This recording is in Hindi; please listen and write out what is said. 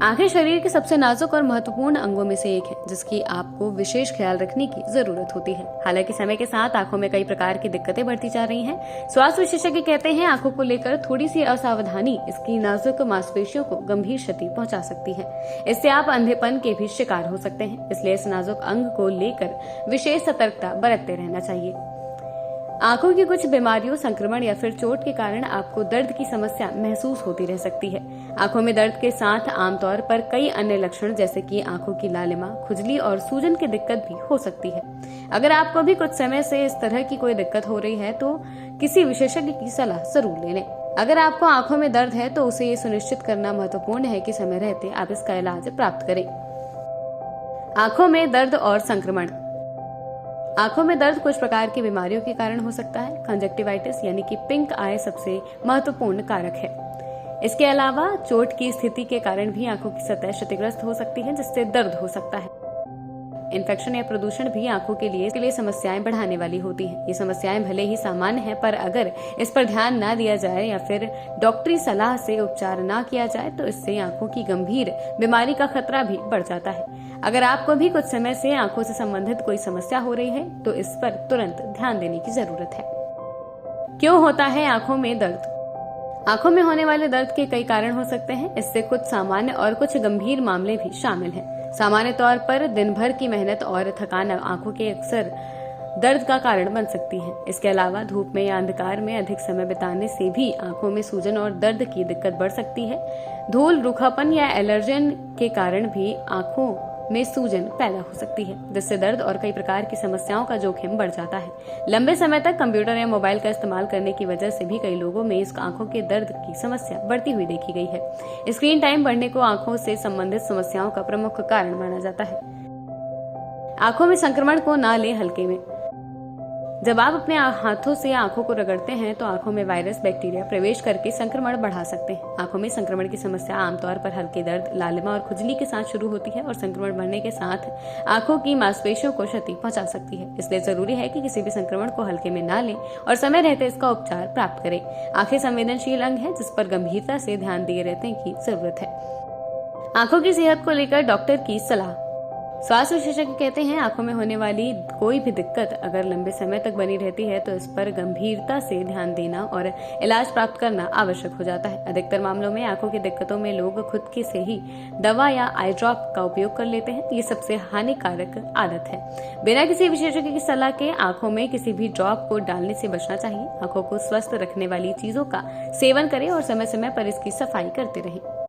आंखें शरीर के सबसे नाजुक और महत्वपूर्ण अंगों में से एक है, जिसकी आपको विशेष ख्याल रखने की जरूरत होती है। हालांकि समय के साथ आंखों में कई प्रकार की दिक्कतें बढ़ती जा रही हैं। स्वास्थ्य विशेषज्ञ कहते हैं आंखों को लेकर थोड़ी सी असावधानी इसकी नाजुक मांसपेशियों को गंभीर क्षति पहुंचा सकती है। इससे आप अंधेपन के भी शिकार हो सकते हैं। इसलिए इस नाजुक अंग को लेकर विशेष सतर्कता बरतते रहना चाहिए। आंखों की कुछ बीमारियों, संक्रमण या फिर चोट के कारण आपको दर्द की समस्या महसूस होती रह सकती है। आंखों में दर्द के साथ आमतौर पर कई अन्य लक्षण जैसे कि आंखों की लालिमा, खुजली और सूजन की दिक्कत भी हो सकती है। अगर आपको भी कुछ समय से इस तरह की कोई दिक्कत हो रही है तो किसी विशेषज्ञ की सलाह जरूर ले लें। अगर आपको आंखों में दर्द है तो उसे ये सुनिश्चित करना महत्वपूर्ण है कि समय रहते आप इसका इलाज प्राप्त करें। आंखों में दर्द और संक्रमण। आंखों में दर्द कुछ प्रकार की बीमारियों के कारण हो सकता है। कंजक्टिवाइटिस यानी कि पिंक आई सबसे महत्वपूर्ण कारक है। इसके अलावा चोट की स्थिति के कारण भी आंखों की सतह क्षतिग्रस्त हो सकती है, जिससे दर्द हो सकता है। इन्फेक्शन या प्रदूषण भी आंखों के लिए समस्याएं बढ़ाने वाली होती हैं। ये समस्याएं भले ही सामान्य हैं, पर अगर इस पर ध्यान न दिया जाए या फिर डॉक्टरी सलाह से उपचार न किया जाए तो इससे आंखों की गंभीर बीमारी का खतरा भी बढ़ जाता है। अगर आपको भी कुछ समय से आंखों से संबंधित कोई समस्या हो रही है तो इस पर तुरंत ध्यान देने की जरूरत है। क्यों होता है आंखों में दर्द? आंखों में होने वाले दर्द के कई कारण हो सकते हैं। इससे कुछ सामान्य और कुछ गंभीर मामले भी शामिल हैं। सामान्य तौर पर दिन भर की मेहनत और थकान आंखों के अक्सर दर्द का कारण बन सकती है। इसके अलावा धूप में या अंधकार में अधिक समय बिताने से भी आंखों में सूजन और दर्द की दिक्कत बढ़ सकती है। धूल, रूखापन या एलर्जन के कारण भी आंखों में सूजन पैदा हो सकती है, जिससे दर्द और कई प्रकार की समस्याओं का जोखिम बढ़ जाता है। लंबे समय तक कंप्यूटर या मोबाइल का इस्तेमाल करने की वजह से भी कई लोगों में इस आंखों के दर्द की समस्या बढ़ती हुई देखी गई है। स्क्रीन टाइम बढ़ने को आंखों से संबंधित समस्याओं का प्रमुख कारण माना जाता है। आंखों में संक्रमण को ना ले हल्के में। जब आप अपने हाथों से आंखों को रगड़ते हैं तो आंखों में वायरस, बैक्टीरिया प्रवेश करके संक्रमण बढ़ा सकते हैं। आंखों में संक्रमण की समस्या आमतौर पर हल्के दर्द, लालिमा और खुजली के साथ शुरू होती है और संक्रमण बढ़ने के साथ आंखों की मांसपेशियों को क्षति पहुंचा सकती है। इसलिए जरूरी है कि किसी भी संक्रमण को हल्के में ना लें और समय रहते इसका उपचार प्राप्त करें। आंखें संवेदनशील अंग है जिस पर गंभीरता से ध्यान दिए रहने की जरूरत है। आंखों की सेहत को लेकर डॉक्टर की सलाह। स्वास्थ्य विशेषज्ञ कहते हैं आंखों में होने वाली कोई भी दिक्कत अगर लंबे समय तक बनी रहती है तो इस पर गंभीरता से ध्यान देना और इलाज प्राप्त करना आवश्यक हो जाता है। अधिकतर मामलों में आंखों की दिक्कतों में लोग खुद के से ही दवा या आई ड्रॉप का उपयोग कर लेते हैं। ये सबसे हानिकारक आदत है। बिना किसी विशेषज्ञ की सलाह के आंखों में किसी भी ड्रॉप को डालने से बचना चाहिए। आंखों को स्वस्थ रखने वाली चीजों का सेवन करें और समय समय पर इसकी सफाई करते रहें।